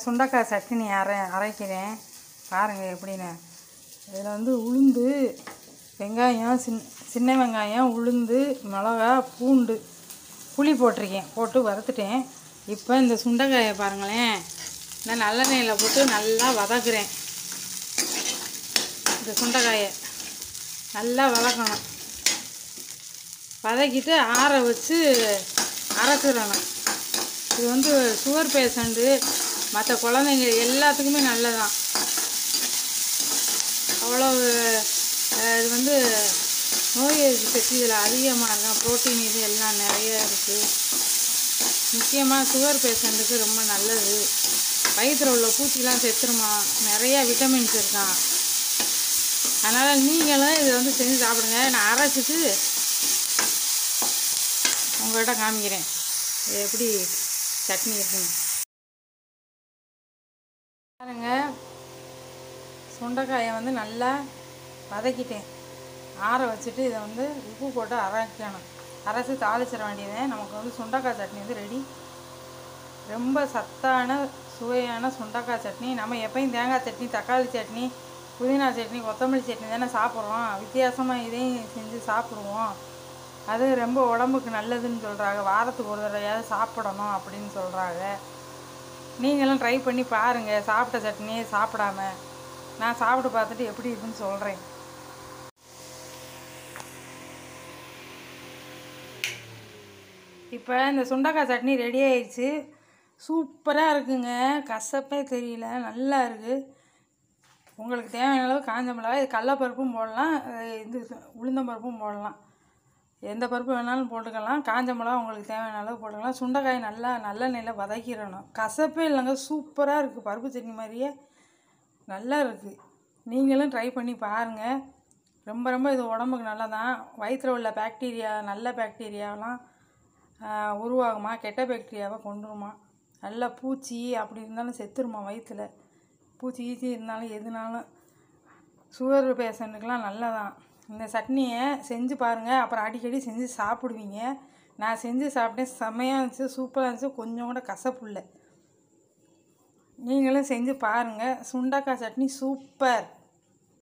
சுண்டக்காய் சட்னி அரைக்கிறேன் பாருங்கள் எப்படின்னு. இதில் வந்து உளுந்து, வெங்காயம், சின்ன வெங்காயம், உளுந்து, மிளகா, பூண்டு, புளி போட்டிருக்கேன், போட்டு வறுத்துட்டேன். இப்போ இந்த சுண்டைக்காயை பாருங்களேன், நான் நல்லெண்ணெயில் போட்டு நல்லா வதக்குறேன். இந்த சுண்டைக்காயை நல்லா வதக்கணும். வதக்கிட்டு ஆற வச்சு அரைச்சிடணும். இது வந்து சுகர் பேஷண்ட்டு மற்ற குழந்தைங்க எல்லாத்துக்குமே நல்லதான். அவ்வளோ இது வந்து நோய் எதிர்ப்பு சக்தி இதில் அதிகமாக இருக்கும். ப்ரோட்டீன் இது எல்லாம் நிறைய இருக்குது. முக்கியமாக சுகர் பேஷண்ட்டுக்கு ரொம்ப நல்லது. வயிற்றில் உள்ள பூச்சிலாம் செத்துருமா, நிறையா விட்டமின்ஸ் இருக்கான். அதனால் நீங்களும் இதை வந்து செஞ்சு சாப்பிடுங்க. நான் அரைச்சிட்டு உங்கள்கிட்ட காமிக்கிறேன் எப்படி சட்னி இருக்குன்னு பாருங்க. சுண்டைக்காயை வந்து நல்லா வதக்கிட்டேன், ஆற வச்சுட்டு இதை வந்து உப்பு போட்டு அரைக்கணும். அரைச்சி தாளிச்சிட வேண்டியது. நமக்கு வந்து சுண்டைக்காய் சட்னி வந்து ரெடி. ரொம்ப சத்தான சுவையான சுண்டைக்காய் சட்னி. நம்ம எப்பயும் தேங்காய் சட்னி, தக்காளி சட்னி, புதினா சட்னி, கொத்தமல்லி சட்னி தானே சாப்பிட்றோம். வித்தியாசமாக இதையும் செஞ்சு சாப்பிடுவோம். அது ரொம்ப உடம்புக்கு நல்லதுன்னு சொல்கிறாங்க. வாரத்துக்கு ஒரு தடவையாவது சாப்பிடணும் அப்படின்னு சொல்கிறாங்க. நீங்களும் ட்ரை பண்ணி பாருங்கள். சாப்பிட்ட சட்னியே சாப்பிடாம நான் சாப்பிட்டு பார்த்துட்டு எப்படி இருக்குன்னு சொல்கிறேன். இப்போ இந்த சுண்டைக்காய் சட்னி ரெடி ஆயிடுச்சு. சூப்பராக இருக்குங்க. கசப்பே தெரியல, நல்லா இருக்குது. உங்களுக்கு தேவையான அளவு காஞ்ச மிளகாய், இது கடலப்பருப்பும் போடலாம், இது உளுந்தம்பருப்பும் போடலாம். எந்த பருப்பு வேணாலும் போட்டுக்கலாம். காஞ்ச மிளகா உங்களுக்கு தேவையான அளவு போட்டுக்கலாம். சுண்டைக்காய் நல்லா நல்லெண்ணெயில் வதக்கிடணும். கசப்பே இல்லைங்க, சூப்பராக இருக்குது. பருப்பு சட்னி மாதிரியே நல்லா இருக்குது. நீங்களும் ட்ரை பண்ணி பாருங்கள். ரொம்ப ரொம்ப இது உடம்புக்கு நல்லதான். வயிற்றில் உள்ள பாக்டீரியா, நல்ல பாக்டீரியாவெலாம் உருவாகுமா, கெட்ட பாக்டீரியாவை கொண்டுருமா. நல்லா பூச்சி அப்படி இருந்தாலும் செத்துருமா. வயிற்றில் பூச்சி கீச்சி இருந்தாலும் எதுனாலும் சுகர் பேஷண்ட்டுக்கெலாம் நல்லதான். இந்த சட்னியை செஞ்சு பாருங்கள். அப்புறம் அடிக்கடி செஞ்சு சாப்பிடுவீங்க. நான் செஞ்சு சாப்பிட்டேன், செம்மையாக இருந்துச்சு, சூப்பராக இருந்துச்சு. கொஞ்சம் கூட கசப்பு இல்லை. நீங்களும் செஞ்சு பாருங்கள். சுண்டைக்காய் சட்னி சூப்பர்.